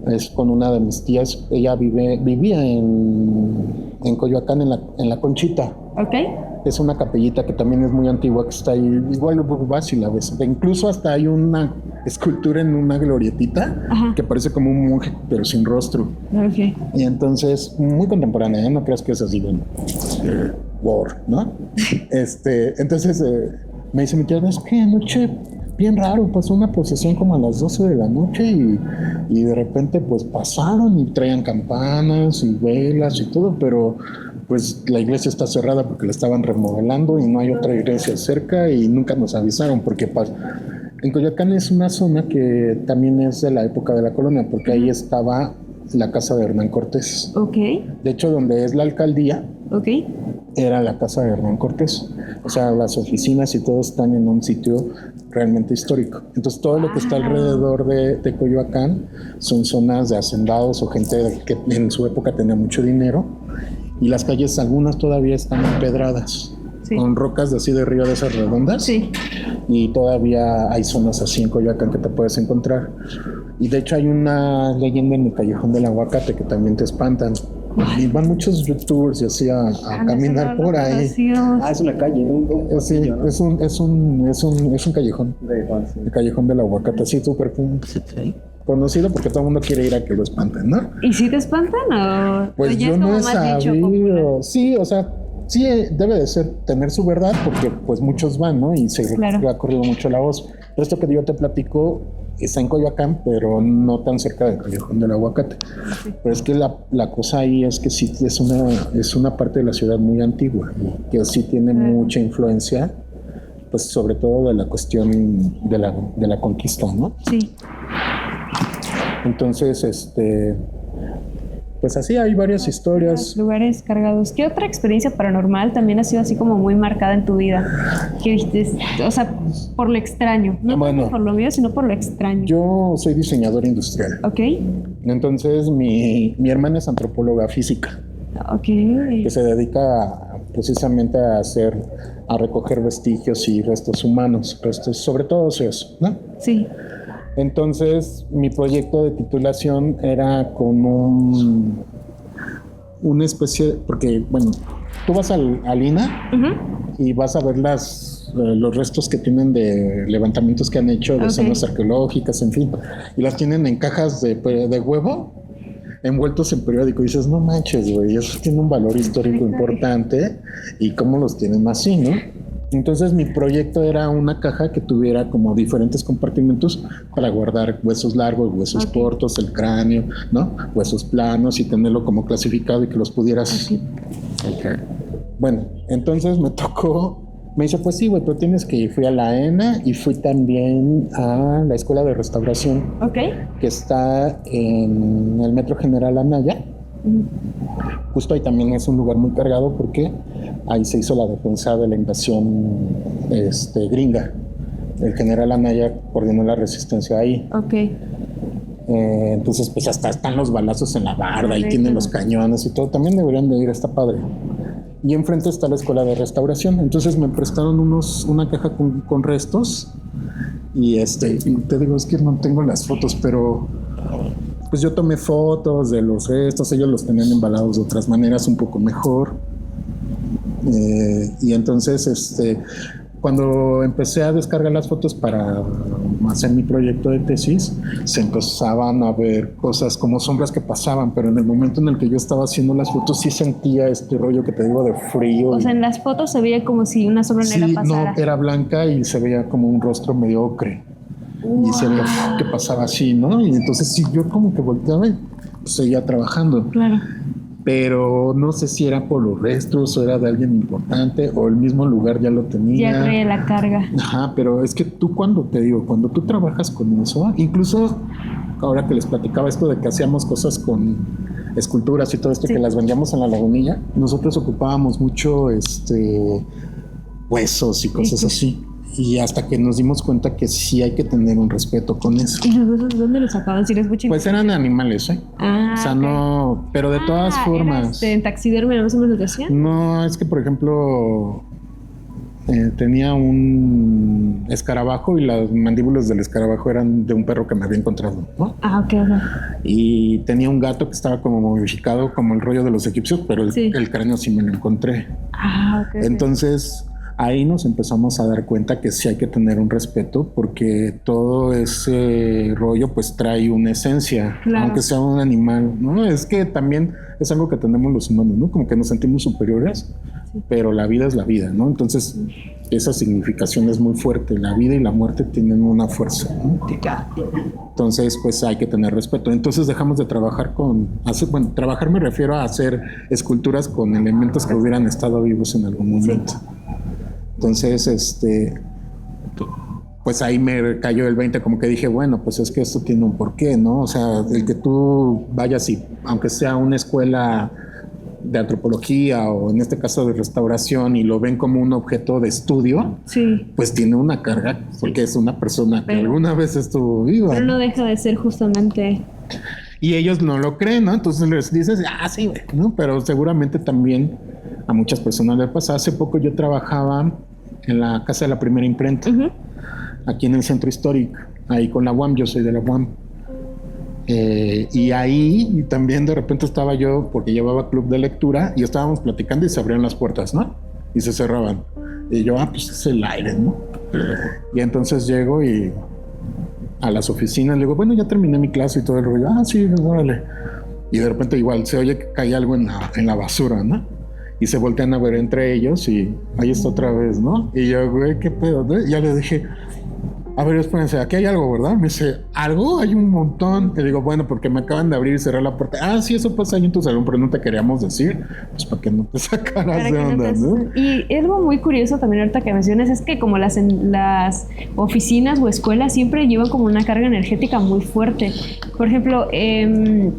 es con una de mis tías. Ella vivía en Coyoacán, en la Conchita. ¿Ok? Es una capellita que también es muy antigua, que está ahí, igual vas y la ves. Incluso hasta hay una escultura en una glorietita que parece como un monje, pero sin rostro. Okay. Y entonces, muy contemporánea, ¿eh? No creas que es así, bueno, war, ¿no? Entonces, me dice mi tía, es que anoche, bien raro, pasó una procesión como a las 12 de la noche y de repente pues pasaron y traían campanas y velas y todo, pero pues la iglesia está cerrada porque la estaban remodelando y no hay otra iglesia cerca y nunca nos avisaron porque en Coyoacán es una zona que también es de la época de la colonia, porque ahí estaba la casa de Hernán Cortés. Ok. De hecho, donde es la alcaldía, okay, era la casa de Hernán Cortés. O sea, las oficinas y todo están en un sitio realmente histórico. Entonces, todo lo que está alrededor de Coyoacán son zonas de hacendados o gente que en su época tenía mucho dinero. Y las calles, algunas todavía están empedradas, con rocas así de río de esas redondas. Sí. Y todavía hay zonas así en Coyoacán que te puedes encontrar. Y de hecho hay una leyenda en el Callejón del Aguacate que también te espantan. Y van muchos youtubers y así a caminar por ahí. Es una calle, ¿no? Sí, ¿no? es un callejón. El Callejón del Aguacate, así súper conocido porque todo el mundo quiere ir a que lo espanten, ¿no? ¿Y si te espantan o pues yo no he sabido? Sí, o sea, sí debe de tener su verdad porque pues muchos van, ¿no? Y se ha corrido mucho la voz. Pero esto que yo te platico está en Coyoacán, pero no tan cerca del Callejón del Aguacate. Pero es que la cosa ahí es que sí es una parte de la ciudad muy antigua, que sí tiene mucha influencia, pues sobre todo de la cuestión de la conquista, ¿no? Sí. Entonces, pues así hay varias historias. Lugares cargados. ¿Qué otra experiencia paranormal también ha sido así como muy marcada en tu vida? Que viste, o sea, por lo extraño. No por lo mío, sino por lo extraño. Yo soy diseñador industrial. Ok. Entonces, mi hermana es antropóloga física. Ok. Que se dedica precisamente a recoger vestigios y restos humanos. Sobre todo eso, ¿no? Sí. Entonces, mi proyecto de titulación era con una especie, porque, bueno, tú vas al INA y vas a ver los restos que tienen de levantamientos que han hecho de zonas arqueológicas, en fin, y las tienen en cajas de huevo, envueltos en periódico, y dices, no manches, güey, eso tiene un valor histórico importante, y cómo los tienen así, ¿no? Entonces mi proyecto era una caja que tuviera como diferentes compartimentos para guardar huesos largos, huesos cortos, el cráneo, ¿no? Huesos planos y tenerlo como clasificado y que los pudieras... Bueno, entonces me dice, pues sí, güey, pero tienes que ir. Fui a la ENA y fui también a la Escuela de Restauración, que está en el Metro General Anaya. Justo ahí también es un lugar muy cargado porque ahí se hizo la defensa de la invasión gringa. El general Anaya coordinó la resistencia ahí. Entonces pues hasta están los balazos en la barda y tienen los cañones y todo. También deberían de ir, está padre. Y enfrente está la Escuela de Restauración. Entonces me prestaron una caja con restos y te digo, es que no tengo las fotos, pero pues yo tomé fotos de los restos, ellos los tenían embalados de otras maneras un poco mejor. Y entonces, cuando empecé a descargar las fotos para hacer mi proyecto de tesis, se empezaban a ver cosas como sombras que pasaban, pero en el momento en el que yo estaba haciendo las fotos sí sentía este rollo que te digo de frío. O sea, en las fotos se veía como si una sombra negra pasara. No, era blanca y se veía como un rostro medio ocre. Wow. Y se veía que pasaba así, ¿no? Y entonces sí, yo como que volteaba y pues, seguía trabajando. Claro. Pero no sé si era por los restos o era de alguien importante o el mismo lugar ya lo tenía. Ya trae la carga. Ajá, pero es que tú cuando tú trabajas con eso, incluso ahora que les platicaba esto de que hacíamos cosas con esculturas y todo esto, sí, que las vendíamos en la Lagunilla, nosotros ocupábamos mucho huesos y cosas sí, así. Y hasta que nos dimos cuenta que sí hay que tener un respeto con eso. ¿Y los huesos dónde los sacaban? Si pues eran animales, ¿eh? O sea, okay, no, pero de todas formas. ¿En taxidermia más o menos lo hacían? No, es que por ejemplo tenía un escarabajo y las mandíbulas del escarabajo eran de un perro que me había encontrado, ¿no? Ok. Y tenía un gato que estaba como modificado como el rollo de los egipcios, pero el cráneo sí me lo encontré. Ok. Entonces ahí nos empezamos a dar cuenta que sí hay que tener un respeto porque todo ese rollo pues trae una esencia, claro, aunque sea un animal, ¿no? Es que también es algo que tenemos los humanos, ¿no? Como que nos sentimos superiores, sí, pero la vida es la vida, ¿no? Entonces esa significación es muy fuerte, la vida y la muerte tienen una fuerza, ¿no? Entonces pues hay que tener respeto. Entonces dejamos de trabajar trabajar me refiero a hacer esculturas con elementos que hubieran estado vivos en algún momento. Sí. Entonces, pues ahí me cayó el 20, como que dije, bueno, pues es que esto tiene un porqué, ¿no? O sea, el que tú vayas y, aunque sea una escuela de antropología o en este caso de restauración y lo ven como un objeto de estudio, sí, pues tiene una carga, porque sí, es una persona que alguna vez estuvo viva. Pero no deja de ser justamente... Y ellos no lo creen, ¿no? Entonces les dices, sí, ¿no? Pero seguramente también a muchas personas les pasa. Hace poco yo trabajaba en la Casa de la Primera Imprenta, aquí en el Centro Histórico, ahí con la UAM, yo soy de la UAM. Y ahí también de repente estaba yo, porque llevaba club de lectura, y estábamos platicando y se abrían las puertas, ¿no? Y se cerraban. Y yo, pues es el aire, ¿no? Y entonces llego y a las oficinas, le digo, bueno, ya terminé mi clase y todo el rollo. Sí, órale. Y de repente igual se oye que cae algo en la basura, ¿no? Y se voltean a ver entre ellos y ahí está otra vez, ¿no? Y yo, güey, ¿qué pedo? Y ya le dije, a ver, espérense, aquí hay algo, ¿verdad? Me dice, ¿algo? Hay un montón. Y digo, bueno, porque me acaban de abrir y cerrar la puerta. Sí, eso pasa ahí en tu salón, pero no te queríamos decir, pues para que no te sacaras de onda, ¿no? Y algo muy curioso también ahorita que mencionas es que como las oficinas o escuelas siempre llevan como una carga energética muy fuerte. Por ejemplo, el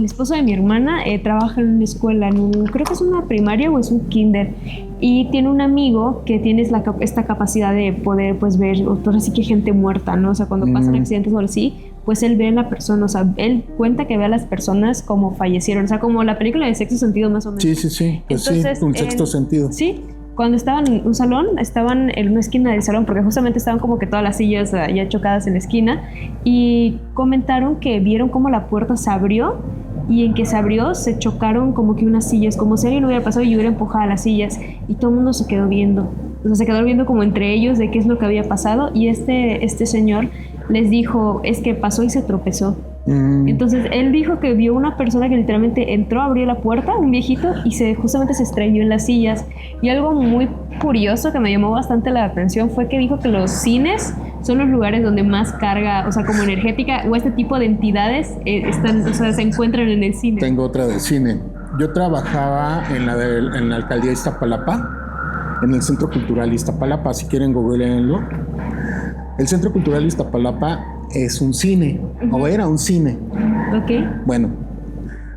esposo de mi hermana trabaja en una escuela, creo que es una primaria o es un kinder, y tiene un amigo que tiene esta capacidad de poder pues ver, así que gente muerta, ¿no? O sea, cuando pasan accidentes o así, pues él ve a la persona, o sea, él cuenta que ve a las personas como fallecieron, o sea, como la película de Sexto Sentido más o menos. Sí, pues entonces, un Sexto Sentido. Sí, cuando estaban en un salón, estaban en una esquina del salón, porque justamente estaban como que todas las sillas ya chocadas en la esquina, y comentaron que vieron cómo la puerta se abrió, y en que se abrió se chocaron como que unas sillas, como si alguien hubiera pasado y hubiera empujado a las sillas, y todo el mundo se quedó viendo, o sea, se quedó viendo como entre ellos de qué es lo que había pasado, y este señor les dijo, es que pasó y se tropezó. Entonces él dijo que vio una persona que literalmente entró, abrió la puerta, un viejito, y justamente se estrelló en las sillas. Y algo muy curioso que me llamó bastante la atención fue que dijo que los cines son los lugares donde más carga, o sea, como energética o este tipo de entidades se encuentran en el cine. Tengo otra del cine. Yo trabajaba en la alcaldía de Iztapalapa, en el Centro Cultural Iztapalapa, si quieren googleenlo. El Centro Cultural Iztapalapa es un cine, o era un cine. Ok. Bueno,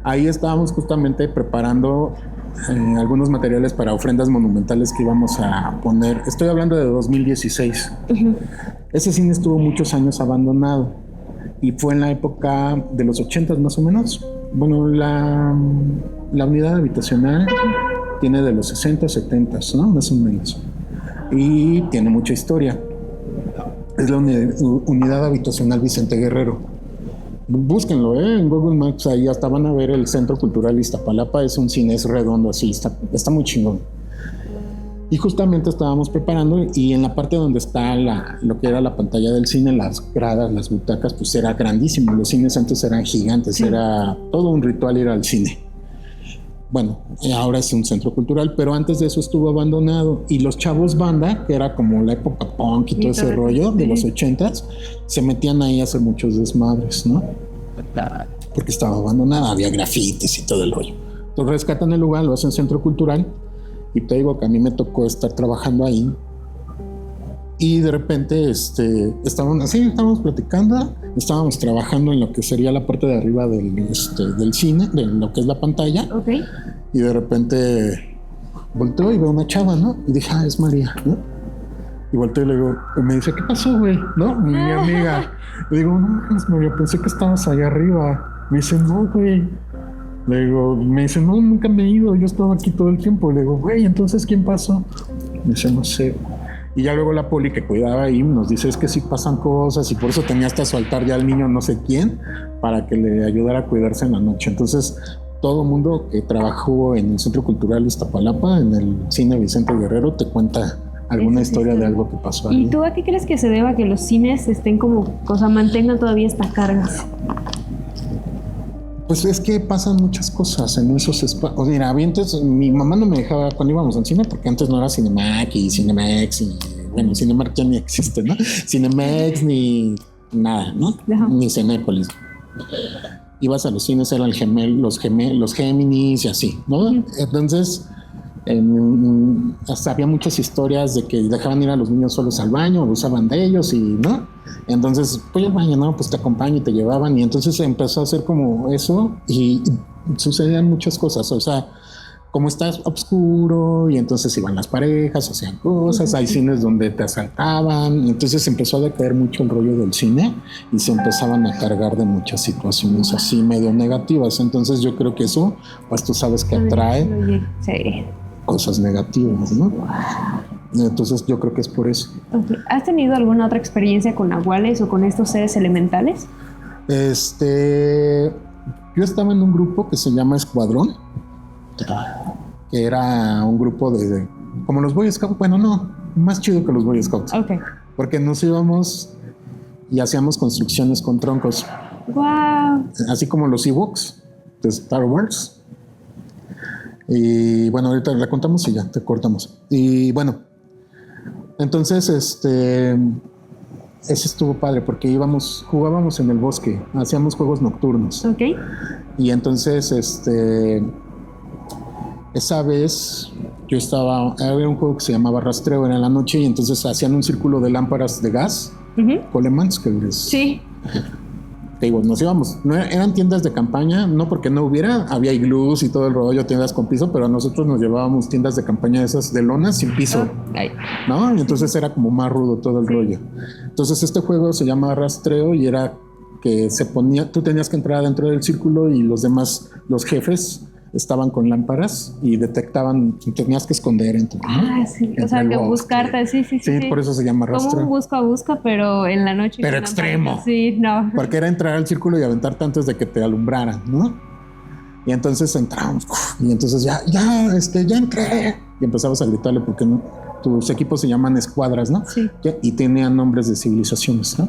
ahí estábamos justamente preparando algunos materiales para ofrendas monumentales que íbamos a poner. Estoy hablando de 2016. Ese cine estuvo muchos años abandonado y fue en la época de los 80 más o menos. Bueno, la unidad habitacional tiene de los 60, 70, ¿no? Más o menos. Y tiene mucha historia. Es la unidad habitacional Vicente Guerrero. Búsquenlo, en Google Maps, ahí hasta van a ver el Centro Cultural Iztapalapa. Es un cine, es redondo así, está muy chingón. Y justamente estábamos preparando y en la parte donde está lo que era la pantalla del cine, las gradas, las butacas, pues era grandísimo. Los cines antes eran gigantes, sí. Era todo un ritual ir al cine. Bueno, ahora es un centro cultural, pero antes de eso estuvo abandonado. Y los chavos banda, que era como la época punk y todo ese rollo de los 80s, se metían ahí a hacer muchos desmadres, ¿no? Porque estaba abandonada, había grafitis y todo el rollo. Entonces rescatan el lugar, lo hacen centro cultural. Y te digo que a mí me tocó estar trabajando ahí. Y de repente estábamos platicando, estábamos trabajando en lo que sería la parte de arriba del cine, de lo que es la pantalla. Okay. Y de repente volteo y veo una chava, ¿no? Y dije, es María, ¿no? Y volteo y le digo, y me dice, ¿qué pasó, güey? ¿No? Mi amiga. Le digo, no, es María, pensé que estabas allá arriba. Me dice, no, güey. Le digo, me dice, no, nunca me he ido, yo estaba aquí todo el tiempo. Le digo, güey, entonces ¿quién pasó? Me dice, no sé. Y ya luego la poli que cuidaba ahí nos dice, es que sí pasan cosas y por eso tenía hasta su altar ya al niño no sé quién para que le ayudara a cuidarse en la noche. Entonces todo el mundo que trabajó en el Centro Cultural Iztapalapa, en el Cine Vicente Guerrero, te cuenta alguna historia de algo que pasó ahí. ¿Y tú a qué crees que se deba que los cines estén mantengan todavía esta carga? Pues es que pasan muchas cosas en esos espacios. Mira, antes mi mamá no me dejaba cuando íbamos al cine, porque antes no era Cinemax y Cinemex y bueno, Cinemark ya ni existe, ¿no? Cinemex ni nada, ¿no? Ajá. Ni Cinépolis. Ibas a los cines, eran los Géminis y así, ¿no? Uh-huh. Entonces, hasta había muchas historias de que dejaban ir a los niños solos al baño, abusaban de ellos y, ¿no? Entonces, pues al baño, no, pues te acompaño y te llevaban. Y entonces empezó a hacer como eso y sucedían muchas cosas. O sea, como está oscuro y entonces iban las parejas, hacían cosas. Hay cines donde te asaltaban. Entonces empezó a decaer mucho el rollo del cine y se empezaban a cargar de muchas situaciones así medio negativas. Entonces yo creo que eso, pues tú sabes que atrae cosas negativas, ¿no? Entonces yo creo que es por eso. Okay. ¿Has tenido alguna otra experiencia con nahuales o con estos seres elementales? Yo estaba en un grupo que se llama Escuadrón, que era un grupo de como los Boy Scouts, bueno, no, más chido que los Boy Scouts. Okay. Porque nos íbamos y hacíamos construcciones con troncos. Wow. Así como los Ewoks de Star Wars. Y bueno, ahorita la contamos y ya te cortamos. Y bueno, entonces ese estuvo padre porque jugábamos en el bosque, hacíamos juegos nocturnos. Okay. Y entonces esa vez había un juego que se llamaba Rastreo, era en la noche, y entonces hacían un círculo de lámparas de gas, Colemans, que les... Sí. Te digo, nos íbamos, no eran tiendas de campaña, no porque no hubiera, había iglús y todo el rollo, tiendas con piso, pero nosotros nos llevábamos tiendas de campaña esas de lonas sin piso, ¿no? Y entonces era como más rudo todo el rollo. Entonces este juego se llama Rastreo y era que tú tenías que entrar dentro del círculo y los demás, los jefes, estaban con lámparas y detectaban, tenías que esconder entre, ¿no? Sí, o sea, que buscarte, sí. Sí, por eso se llama Rastreo. Como un busca, pero en la noche. Pero extremo. Sí, no. Porque era entrar al círculo y aventarte antes de que te alumbraran, ¿no? Y entonces entramos, y entonces ya entré. Y empezabas a gritarle porque tus equipos se llaman escuadras, ¿no? Sí. Y tenían nombres de civilizaciones, ¿no?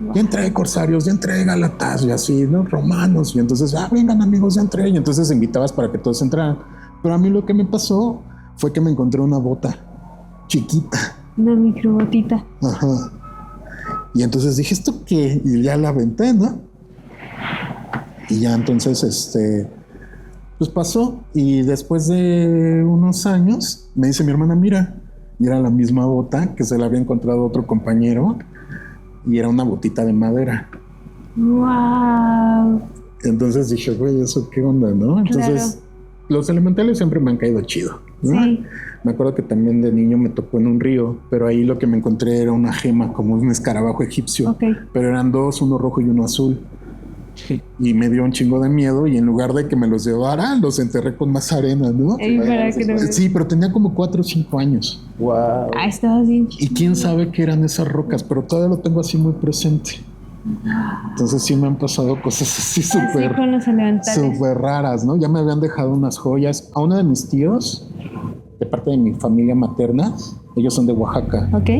Wow. Ya entré corsarios, ya entré galatas y así, ¿no? Romanos. Y entonces, vengan amigos, ya entré. Y entonces invitabas para que todos entraran. Pero a mí lo que me pasó fue que me encontré una bota chiquita. Una microbotita. Ajá. Y entonces dije, ¿esto qué? Y ya la aventé, ¿no? Y ya entonces, pues pasó. Y después de unos años, me dice mi hermana, mira. Y era la misma bota que se la había encontrado otro compañero. Y era una botita de madera. ¡Wow! Entonces dije, güey, ¿eso qué onda, no? Entonces, los elementales siempre me han caído chido, ¿no? Sí. Me acuerdo que también de niño me tocó en un río, pero ahí lo que me encontré era una gema, como un escarabajo egipcio. Okay. Pero eran dos, uno rojo y uno azul. Y me dio un chingo de miedo y en lugar de que me los llevara, los enterré con más arena, ¿no? Sí, pero tenía como 4 o 5 años. Wow. Estabas bien. Y quién sabe qué eran esas rocas, pero todavía lo tengo así muy presente. Entonces sí me han pasado cosas así súper con los elementales, súper raras, ¿no? Ya me habían dejado unas joyas. A uno de mis tíos, de parte de mi familia materna, ellos son de Oaxaca, Ok.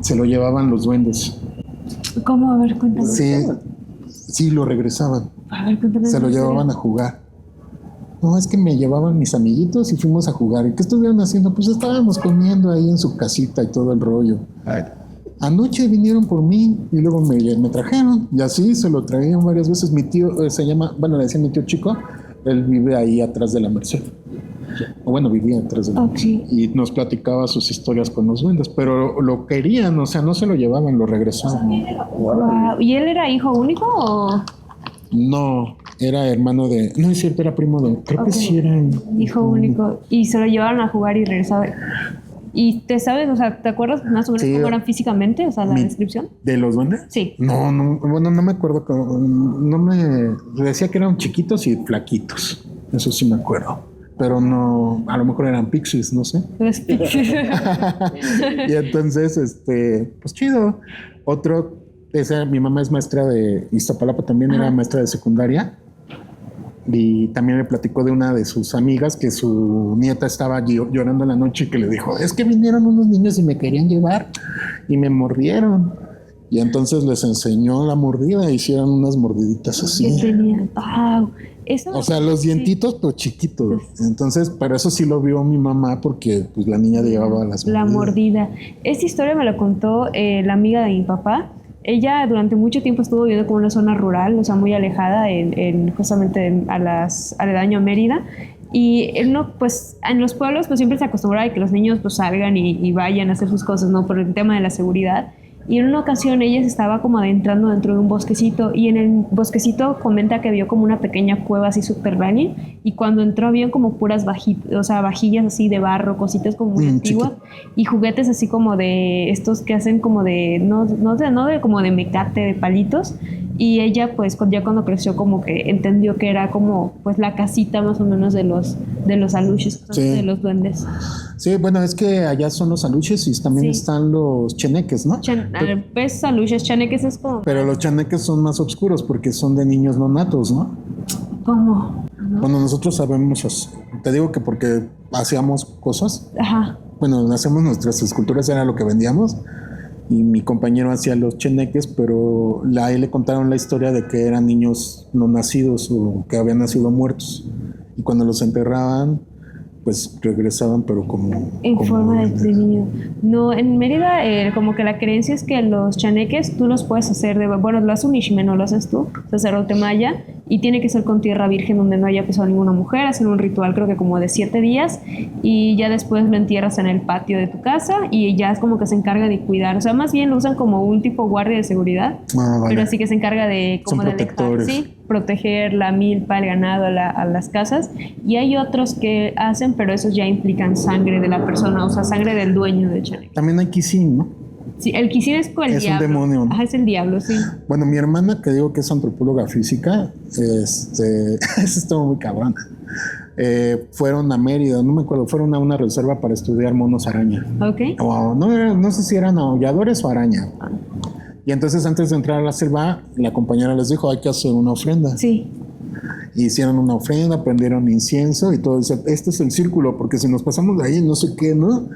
se lo llevaban los duendes. ¿Cómo? A ver, cuéntame. Sí, lo regresaban, A ver, cuéntame. se lo llevaban a jugar. No, es que me llevaban mis amiguitos y fuimos a jugar. ¿Y qué estuvieron haciendo? Pues estábamos comiendo ahí en su casita y todo el rollo. Anoche vinieron por mí y luego me trajeron. Y así se lo traían varias veces. Mi tío se llama, bueno, le decía mi tío Chico, él vive ahí atrás de la Merced. O bueno, vivía atrás de la Merced. Y nos platicaba sus historias con los duendes, pero lo querían, o sea, no se lo llevaban, lo regresaban. Wow. ¿Y él era hijo único o...? No, era hermano de... No, es cierto, era primo de... Creo que sí era... Hijo único. Y se lo llevaron a jugar y regresaban. ¿Y te sabes, o sea, te acuerdas más o menos cómo eran físicamente? O sea, la descripción. ¿De los duendes? Sí. No, bueno, no me acuerdo. No me... Decía que eran chiquitos y flaquitos. Eso sí me acuerdo. Pero no... A lo mejor eran pixies, no sé. Y entonces, pues chido. Mi mamá es maestra de Iztapalapa, también era maestra de secundaria. Y también me platicó de una de sus amigas que su nieta estaba llorando en la noche y que le dijo, es que vinieron unos niños y me querían llevar y me mordieron. Y entonces les enseñó la mordida, hicieron unas mordiditas así. ¿Qué tenía? Wow. Eso, o sea, los dientitos, pero chiquitos. Entonces, pero eso sí lo vio mi mamá porque pues la niña llevaba la mordida. Esta historia me la contó la amiga de mi papá. Ella durante mucho tiempo estuvo viviendo como en una zona rural, o sea, muy alejada, justamente aledaño a Mérida. Y él no, pues, en los pueblos pues siempre se acostumbraba a que los niños pues salgan y vayan a hacer sus cosas, ¿no? Por el tema de la seguridad. Y en una ocasión ella se estaba como adentrando dentro de un bosquecito y en el bosquecito comenta que vio como una pequeña cueva así subterránea y cuando entró habían como puras vajillas así de barro, cositas como muy antiguas y juguetes así como de estos que hacen como de, no de como de mecate, de palitos. Y ella pues ya cuando creció como que entendió que era como pues la casita más o menos de los aluches, de los duendes. Sí, bueno, es que allá son los aluches y también están los cheneques, ¿no? Pues aluches, chaneques es como... Pero los chaneques son más oscuros porque son de niños no natos, ¿no? ¿Cómo? ¿No? Bueno, nosotros sabemos, te digo que porque hacíamos cosas. Ajá. Bueno, hacemos nuestras esculturas, era lo que vendíamos. Y mi compañero hacía los cheneques, pero a él le contaron la historia de que eran niños no nacidos o que habían nacido muertos. Y cuando los enterraban, pues regresaban, pero como... En forma de niño. No, en Mérida como que la creencia es que los chaneques tú los puedes hacer bueno, lo hace un ishme, no lo haces tú, sacerdote maya, y tiene que ser con tierra virgen donde no haya pisado ninguna mujer, hacer un ritual creo que como de 7 días, y ya después lo entierras en el patio de tu casa, y ya es como que se encarga de cuidar, o sea, más bien lo usan como un tipo guardia de seguridad, vale. Pero así que se encarga de como de alejar, ¿sí? Proteger la milpa, el ganado, a las casas, y hay otros que hacen, pero esos ya implican sangre de la persona, o sea, sangre del dueño del chaneque. También hay Kisin, ¿no? Sí, el Kisin es con el diablo. Es un demonio, ¿no? Ajá, es el diablo, sí. Bueno, mi hermana, que digo que es antropóloga física, eso estuvo muy cabrona. Fueron a Mérida, no me acuerdo, fueron a una reserva para estudiar monos araña. Ok. No sé si eran aulladores o araña. Y entonces antes de entrar a la selva, la compañera les dijo, hay que hacer una ofrenda. Sí. Hicieron una ofrenda, prendieron incienso y todo. Dice, este es el círculo, porque si nos pasamos de ahí, no sé qué, ¿no?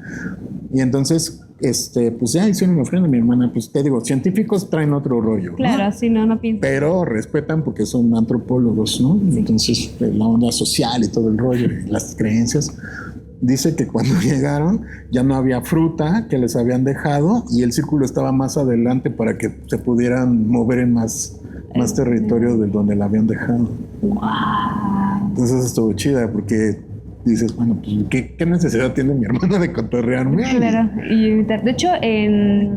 Y entonces, pues ya hicieron una ofrenda. Mi hermana, pues te digo, científicos traen otro rollo. Claro, ¿no? Sí, no pienso. Pero respetan porque son antropólogos, ¿no? Sí. Entonces, la onda social y todo el rollo, y las creencias. Dice que cuando llegaron ya no había fruta que les habían dejado y el círculo estaba más adelante para que se pudieran mover en más territorio del donde la habían dejado. Wow. Entonces estuvo chida porque dices, bueno, pues ¿qué necesidad tiene mi hermana de cotorrearme? Claro, y de hecho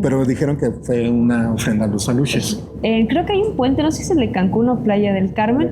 Pero dijeron que fue una ofrenda a los aluches. Creo que hay un puente, no sé si es el de Cancún o Playa del Carmen.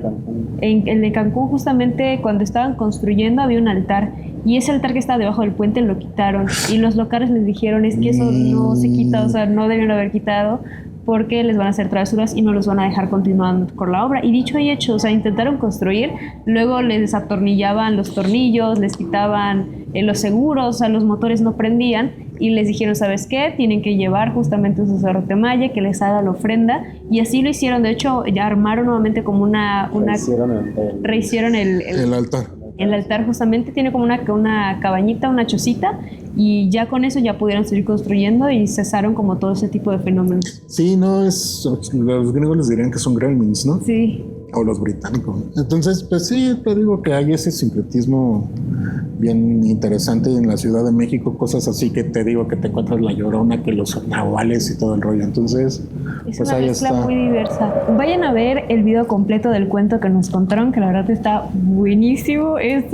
En el de Cancún justamente cuando estaban construyendo había un altar y ese altar que estaba debajo del puente lo quitaron y los locales les dijeron es que eso no se quita, o sea, no deben haber quitado porque les van a hacer travesuras y no los van a dejar continuando con la obra. Y dicho y hecho, o sea, intentaron construir, luego les desatornillaban los tornillos, les quitaban los seguros, o sea, los motores no prendían y les dijeron, ¿sabes qué? Tienen que llevar justamente un sacerdote maya que les haga la ofrenda y así lo hicieron. De hecho, ya armaron nuevamente como rehicieron el altar. El altar justamente tiene como una cabañita, una chocita, y ya con eso ya pudieron seguir construyendo y cesaron como todo ese tipo de fenómenos. Sí, no es... Los gringos les dirían que son gremlins, ¿no? Sí. O los británicos. Entonces, pues sí, te digo que hay ese sincretismo bien interesante en la Ciudad de México, cosas así que te digo que te encuentras la Llorona, que los nahuales y todo el rollo. Entonces, Es pues una ahí mezcla está. muy diversa. Vayan a ver el video completo del cuento que nos contaron, que la verdad está buenísimo. Es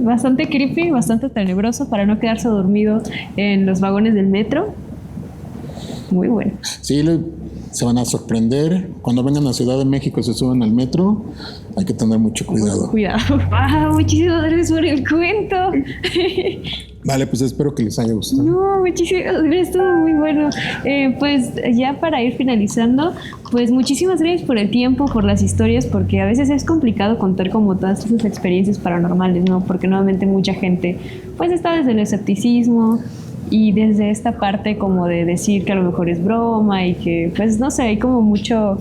bastante creepy, bastante tenebroso para no quedarse dormido en los vagones del metro. Muy bueno. Sí, se van a sorprender. Cuando vengan a Ciudad de México y se suban al metro, hay que tener mucho cuidado. Cuidado. Muchísimas gracias por el cuento. Vale, pues espero que les haya gustado. No, muchísimas gracias, estuvo muy bueno. Pues ya para ir finalizando, pues muchísimas gracias por el tiempo, por las historias, porque a veces es complicado contar como todas esas experiencias paranormales, ¿no? Porque nuevamente mucha gente pues está desde el escepticismo y desde esta parte como de decir que a lo mejor es broma y que pues no sé, hay como mucho...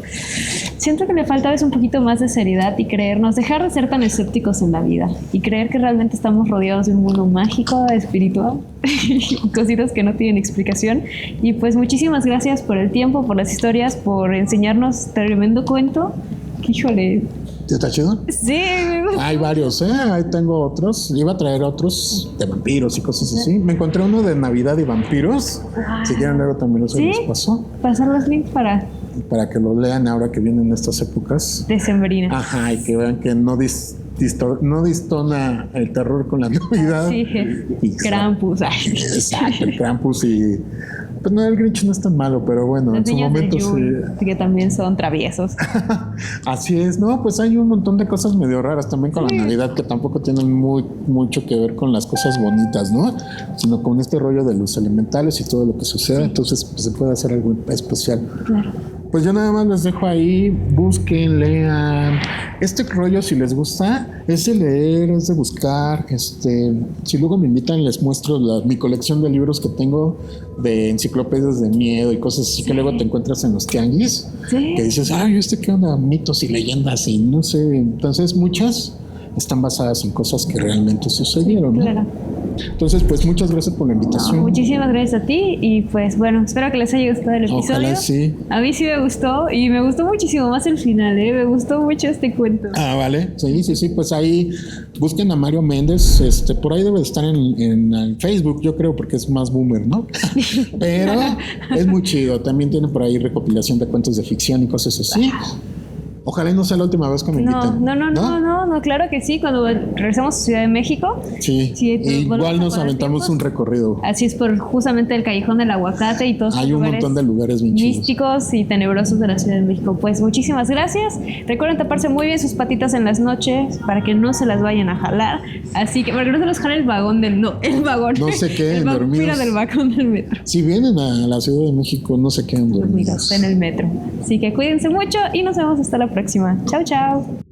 Siento que le falta a veces un poquito más de seriedad y creernos, dejar de ser tan escépticos en la vida y creer que realmente estamos rodeados de un mundo mágico, espiritual, cositas que no tienen explicación. Y pues muchísimas gracias por el tiempo, por las historias, por enseñarnos tremendo cuento. Híjole. ¿Está chido? Sí. Hay varios, ahí tengo otros. Iba a traer otros de vampiros y cosas así. Me encontré uno de Navidad y vampiros. Si quieren luego también los les paso. Pasar los links para que lo lean ahora que vienen estas épocas decembrinas. Ajá, y que vean que no distona el terror con la Navidad. Sí, Krampus. Exacto, el Krampus y... Pues no, el Grinch no es tan malo, pero bueno, los en su momento sí. Que también son traviesos. Así es, no, pues hay un montón de cosas medio raras también con la Navidad que tampoco tienen mucho que ver con las cosas bonitas, ¿no? Sino con este rollo de los elementales y todo lo que sucede, entonces pues, se puede hacer algo especial. Claro. Pues yo nada más les dejo ahí, busquen, lean. Este rollo, si les gusta, es de leer, es de buscar. Si luego me invitan, les muestro mi colección de libros que tengo de enciclopedias de miedo y cosas así que luego te encuentras en los tianguis. Sí. Que dices, ay, ¿qué onda? Mitos y leyendas y no sé. Entonces, muchas están basadas en cosas que realmente sucedieron, ¿no? Claro. Entonces, pues muchas gracias por la invitación. No, muchísimas gracias a ti y pues bueno, espero que les haya gustado el episodio. Ojalá sí. A mí sí me gustó y me gustó muchísimo más el final, me gustó mucho este cuento. Ah, vale, sí, pues ahí busquen a Mario Méndez, por ahí debe de estar en Facebook, yo creo, porque es más boomer, ¿no? Pero es muy chido, también tiene por ahí recopilación de cuentos de ficción y cosas así. Ojalá y no sea la última vez que me inviten. No, claro que sí, cuando regresemos a Ciudad de México. Sí, igual nos aventamos un recorrido. Así es, por justamente el Callejón del Aguacate y todos hay un montón de lugares bien místicos y tenebrosos de la Ciudad de México. Pues muchísimas gracias. Recuerden taparse muy bien sus patitas en las noches para que no se las vayan a jalar. Así que, para que no se los jale el vagón el vagón. No se queden dormidos. Del vagón del metro. Si vienen a la Ciudad de México, no se queden dormidos. En el metro. Así que cuídense mucho y nos vemos hasta la próxima. Chao, chao.